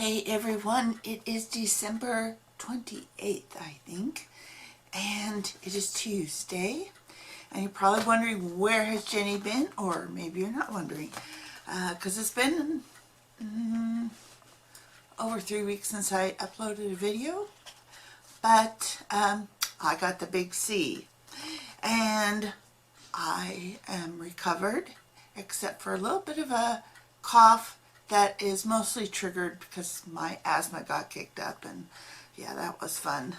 Hey everyone, it is December 28th, I think, and it is Tuesday, and you're probably wondering where has Jenny been, or maybe you're not wondering, because it's been over 3 weeks since I uploaded a video, but I got the big C, and I am recovered, except for a little bit of a cough that is mostly triggered because my asthma got kicked up, and yeah, that was fun.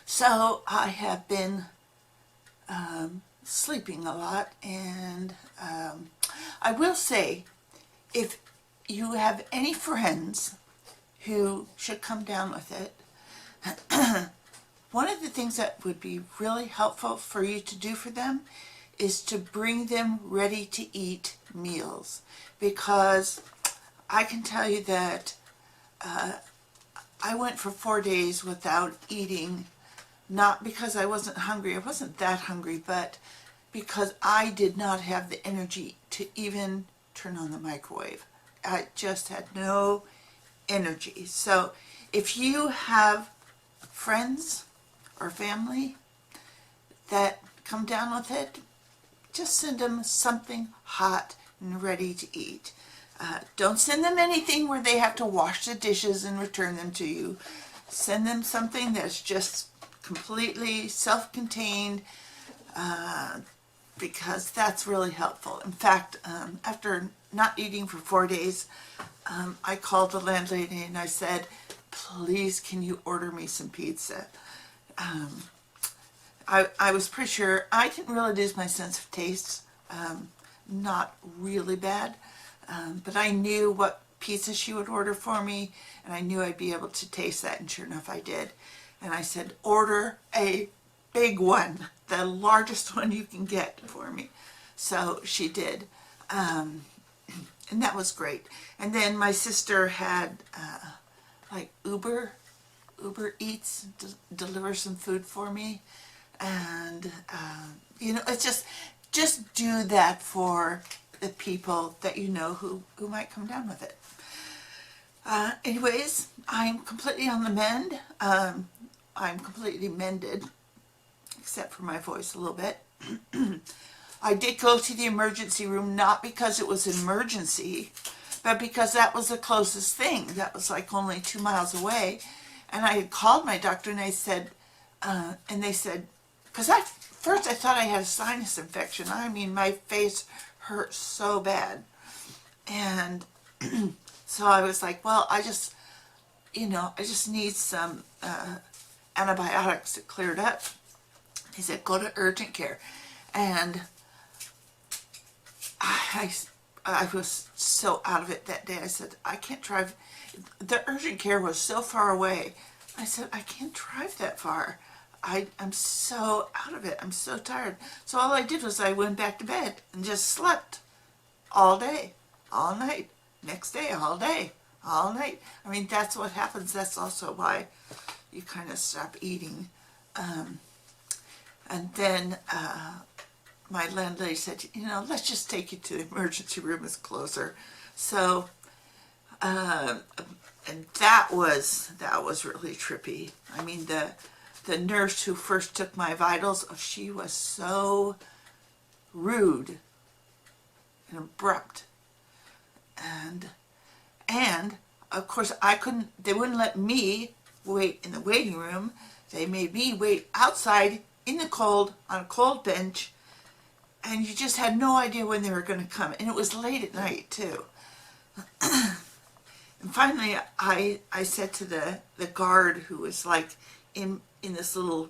So I have been sleeping a lot, and I will say, if you have any friends who should come down with it, one of the things that would be really helpful for you to do for them is to bring them ready to eat meals, because I can tell you that I went for 4 days without eating, not because I wasn't hungry, I wasn't that hungry, but because I did not have the energy to even turn on the microwave. I just had no energy. So if you have friends or family that come down with it, just send them something hot and ready to eat. Don't send them anything where they have to wash the dishes and return them to you. Send them something that's just completely self-contained, because that's really helpful. In fact, after not eating for 4 days, I called the landlady and I said, please, can you order me some pizza? I was pretty sure I didn't really lose my sense of taste, not really bad, but I knew what pizza she would order for me, and I knew I'd be able to taste that, and sure enough I did. And I said, order a big one, the largest one you can get for me. So she did, and that was great. And then my sister had like Uber Eats deliver some food for me. And, you know, it's just do that for the people that you know who might come down with it. Anyways, I'm completely on the mend. I'm completely mended, except for my voice a little bit. I did go to the emergency room, not because it was an emergency, but because that was the closest thing. That was like only 2 miles away. And I had called my doctor and I said, and they said, because first I thought I had a sinus infection. I mean, my face hurt so bad. And so I was like, well, I just need some antibiotics to clear it up. He said, go to urgent care. And I was so out of it that day. I said, I can't drive. The urgent care was so far away. I said, I can't drive that far. I'm so out of it. I'm so tired. So all I did was I went back to bed and just slept all day, all night, next day, all day, all night. I mean, that's what happens. That's also why you kind of stop eating. And then my landlady said, you know, let's just take you to the emergency room. It's closer. So, and that was really trippy. I mean, the nurse who first took my vitals, she was so rude and abrupt. And of course they wouldn't let me wait in the waiting room. They made me wait outside in the cold on a cold bench, and you just had no idea when they were going to come. And it was late at night too. And finally I said to the guard, who was like in this little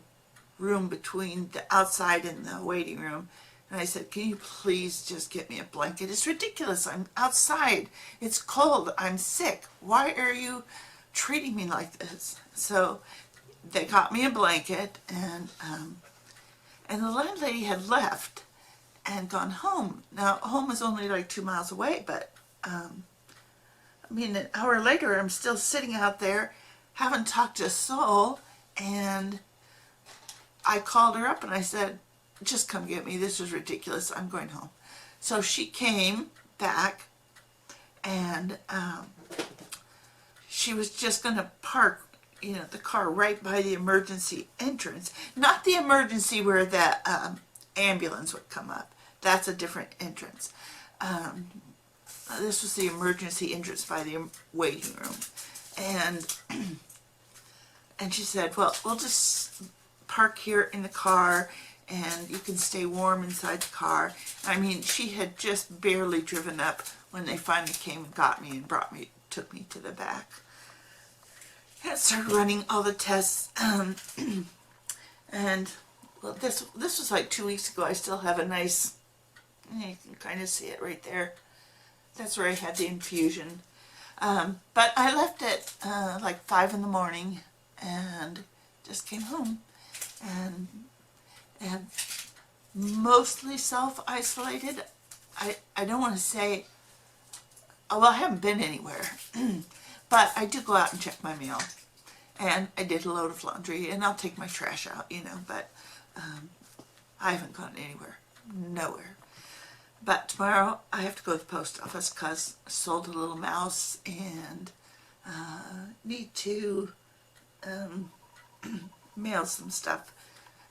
room between the outside and the waiting room, and I said, can you please just get me a blanket? It's ridiculous. I'm outside. It's cold. I'm sick. Why are you treating me like this? So they got me a blanket, and the landlady had left and gone home. Now, home is only like 2 miles away, but I mean, an hour later, I'm still sitting out there, haven't talked to a soul. And I called her up and I said, just come get me. This is ridiculous. I'm going home. So she came back, and she was just going to park, you know, the car right by the emergency entrance. Not the emergency where the ambulance would come up. That's a different entrance. This was the emergency entrance by the waiting room. And she said, well, we'll just park here in the car and you can stay warm inside the car. I mean, she had just barely driven up when they finally came and got me and took me to the back. And started running all the tests. And well, this was like 2 weeks ago. I still have a nice, you can kind of see it right there. That's where I had the infusion. But I left at like 5 in the morning and just came home and mostly self-isolated. I don't want to say, oh, well, I haven't been anywhere, but I do go out and check my mail, and I did a load of laundry, and I'll take my trash out, you know, but I haven't gone anywhere, nowhere. But tomorrow I have to go to the post office because I sold a little mouse and need to mail some stuff.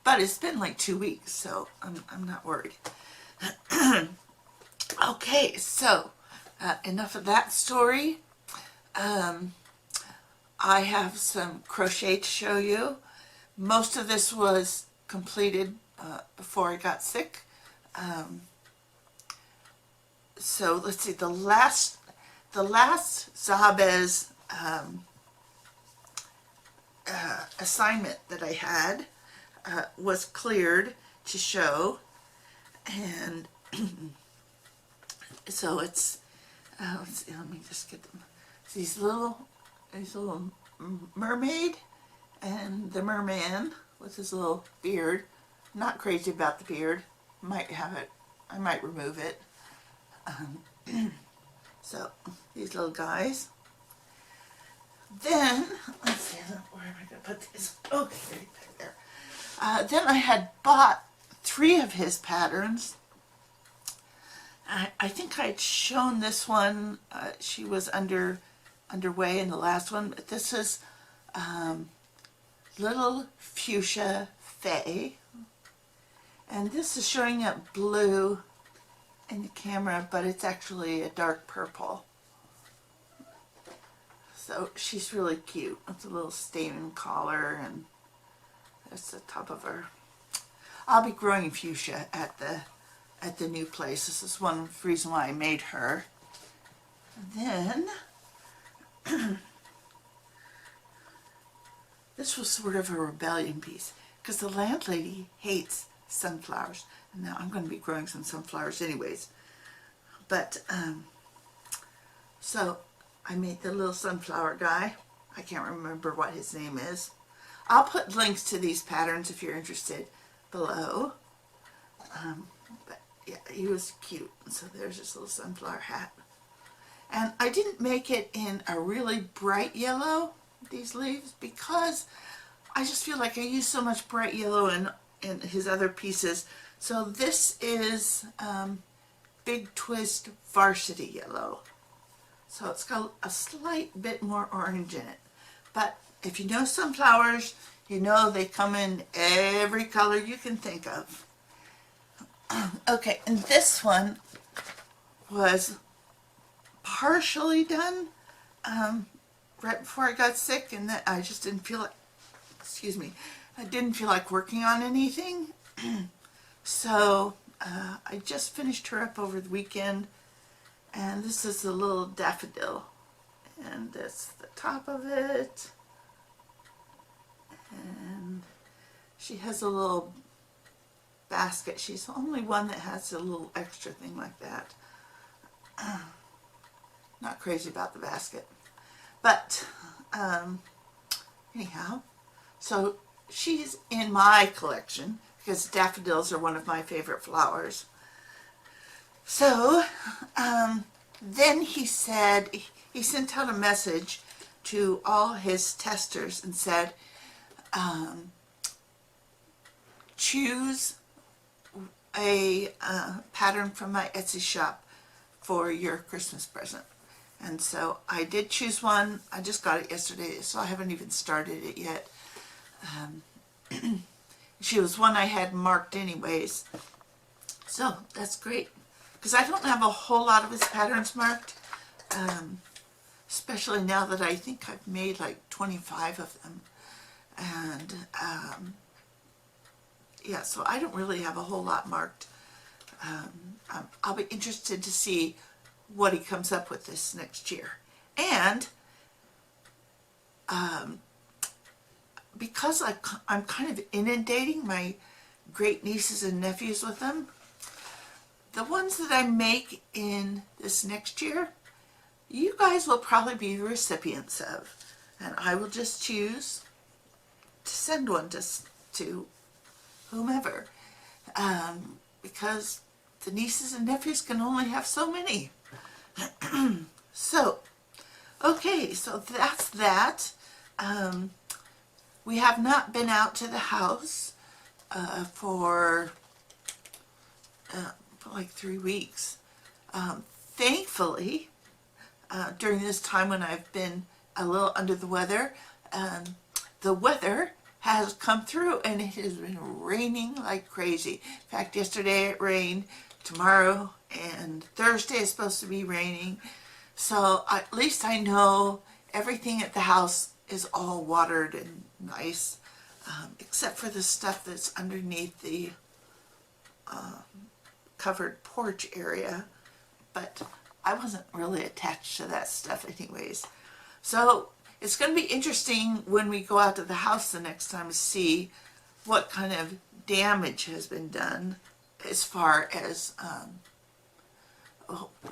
But it's been like 2 weeks, so I'm not worried. Okay, so enough of that story. I have some crochet to show you. Most of this was completed before I got sick. So let's see, the last Zabbez assignment that I had was cleared to show, and so it's let's see, let me just get them. These little mermaid and the merman with his little beard. Not crazy about the beard. Might have it. I might remove it. So these little guys. Then let's see, where am I going to put this? Okay, right there. Then I had bought 3 of his patterns. I think I'd shown this one. She was underway in the last one, but this is little Fuchsia Fay, and this is showing up blue in the camera, but it's actually a dark purple. So she's really cute. It's a little stamen collar, and that's the top of her. I'll be growing fuchsia at the new place. This is one reason why I made her. And then this was sort of a rebellion piece because the landlady hates sunflowers. And now I'm going to be growing some sunflowers anyways. But so I made the little sunflower guy. I can't remember what his name is. I'll put links to these patterns if you're interested below. But yeah, he was cute. So there's this little sunflower hat. And I didn't make it in a really bright yellow, these leaves, because I just feel like I use so much bright yellow in his other pieces. So this is Big Twist Varsity Yellow. So it's got a slight bit more orange in it. But if you know sunflowers, you know they come in every color you can think of. Okay, and this one was partially done right before I got sick, and that I just didn't feel like, excuse me, I didn't feel like working on anything. So I just finished her up over the weekend, and this is the little daffodil, and that's the top of it, and she has a little basket. She's the only one that has a little extra thing like that. Not crazy about the basket, but anyhow, so she's in my collection because daffodils are one of my favorite flowers. So then he said, he sent out a message to all his testers and said, choose a pattern from my Etsy shop for your Christmas present. And so I did choose one. I just got it yesterday, so I haven't even started it yet. She was one I had marked anyways. So that's great. Because I don't have a whole lot of his patterns marked. Especially now that I think I've made like 25 of them. And yeah, so I don't really have a whole lot marked. I'll be interested to see what he comes up with this next year. And because I'm kind of inundating my great nieces and nephews with them, the ones that I make in this next year, you guys will probably be the recipients of. And I will just choose to send one to whomever. Because the nieces and nephews can only have so many. So, okay, so that's that. We have not been out to the house for like 3 weeks. Thankfully, during this time when I've been a little under the weather has come through and it has been raining like crazy. In fact, yesterday it rained. Tomorrow and Thursday is supposed to be raining. So at least I know everything at the house is all watered and nice, except for the stuff that's underneath the covered porch area. But I wasn't really attached to that stuff anyways. So it's going to be interesting when we go out to the house the next time to see what kind of damage has been done as far as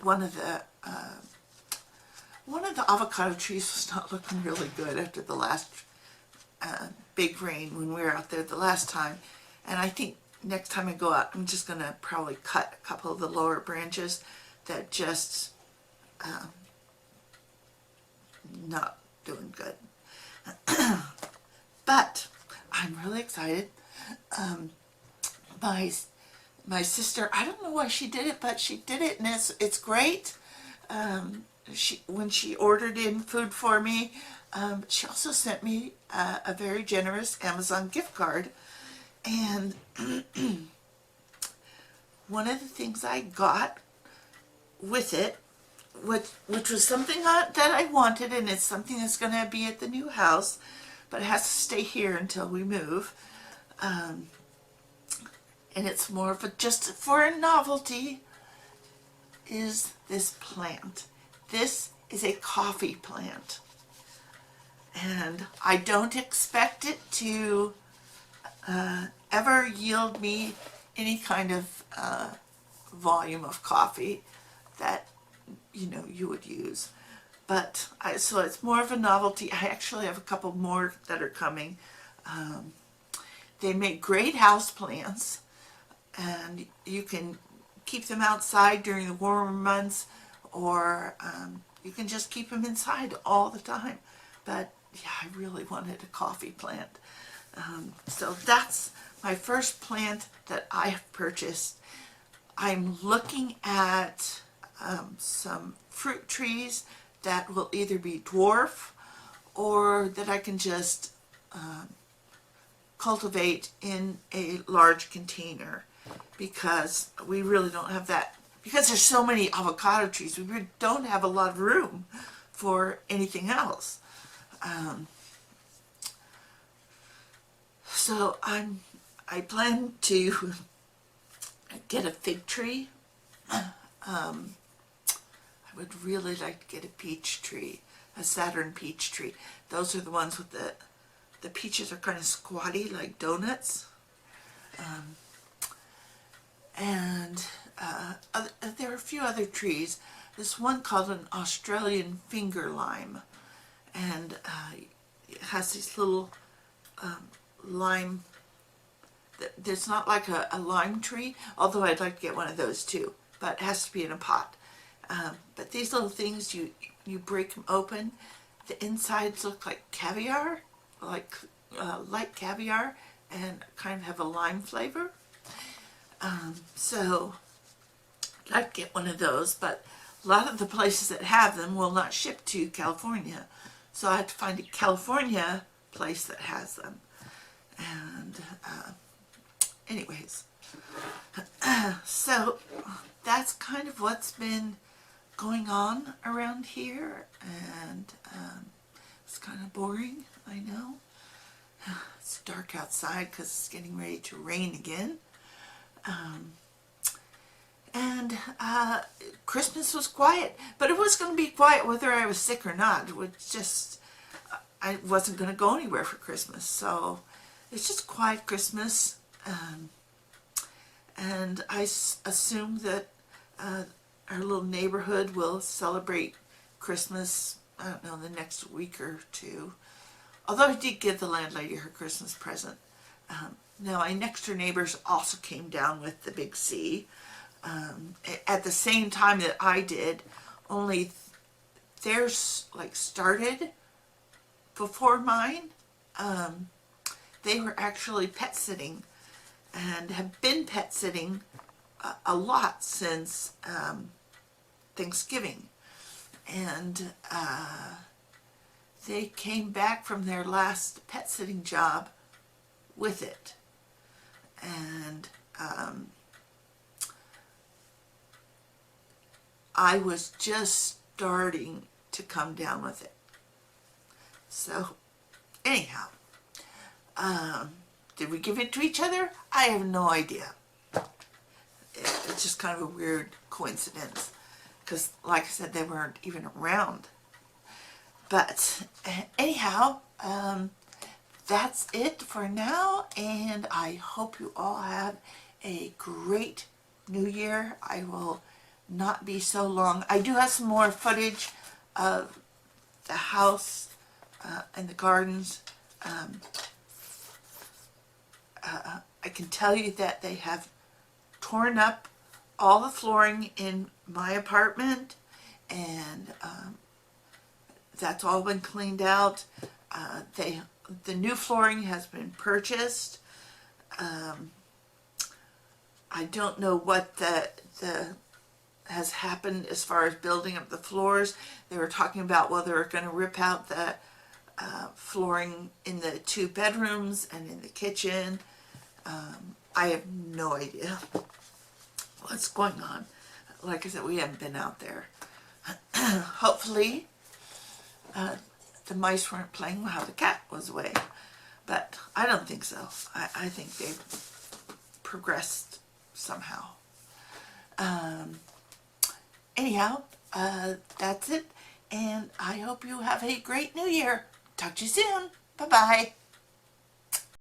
one of the avocado trees was not looking really good after the last big rain when we were out there the last time. And I think next time I go out, I'm just going to probably cut a couple of the lower branches that just not doing good. But I'm really excited. My sister, I don't know why she did it, but she did it, and it's great. When she ordered in food for me, she also sent me a very generous Amazon gift card. And one of the things I got with it, which was something that I wanted, and it's something that's going to be at the new house, but it has to stay here until we move. And it's more of just for a novelty, is this plant. This is a coffee plant. And I don't expect it to ever yield me any kind of volume of coffee that, you know, you would use. But so it's more of a novelty. I actually have a couple more that are coming. They make great house plants, and you can keep them outside during the warmer months, or you can just keep them inside all the time. But yeah, I really wanted a coffee plant. So that's my first plant that I have purchased. I'm looking at some fruit trees that will either be dwarf or that I can just cultivate in a large container, because we really don't have that. Because there's so many avocado trees, we really don't have a lot of room for anything else. So I plan to get a fig tree. I would really like to get a peach tree, a Saturn peach tree. Those are the ones with the peaches are kind of squatty, like donuts. And there are a few other trees. There's one called an Australian finger lime, and it has these little lime. There's not like a lime tree, although I'd like to get one of those too, but it has to be in a pot. But these little things, you break them open, the insides look like caviar, like light caviar, and kind of have a lime flavor. So I'd like to get one of those, but a lot of the places that have them will not ship to California. So I had to find a California place that has them. And anyways, so that's kind of what's been going on around here. And it's kind of boring, I know. It's dark outside because it's getting ready to rain again. And Christmas was quiet, but it was going to be quiet whether I was sick or not. It was just, I wasn't going to go anywhere for Christmas, so it's just quiet Christmas. And I assume that our little neighborhood will celebrate Christmas, I don't know, the next week or two. Although I did give the landlady her Christmas present. Now, my next door neighbors also came down with the big C at the same time that I did, only theirs like started before mine. They were actually pet sitting and have been pet sitting a lot since Thanksgiving. And they came back from their last pet sitting job with it. And I was just starting to come down with it. So anyhow, did we give it to each other? I have no idea. It's just kind of a weird coincidence because, like I said, they weren't even around. But anyhow, that's it for now, and I hope you all have a great New Year. I will not be so long. I do have some more footage of the house and the gardens. I can tell you that they have torn up all the flooring in my apartment, and that's all been cleaned out. The new flooring has been purchased. I don't know what the has happened as far as building up the floors. They were talking about whether they're going to rip out the flooring in the 2 bedrooms and in the kitchen. I have no idea what's going on. Like I said, we haven't been out there. Hopefully, the mice weren't playing while the cat was away. But I don't think so. I think they've progressed somehow. Anyhow, that's it. And I hope you have a great New Year. Talk to you soon. Bye-bye.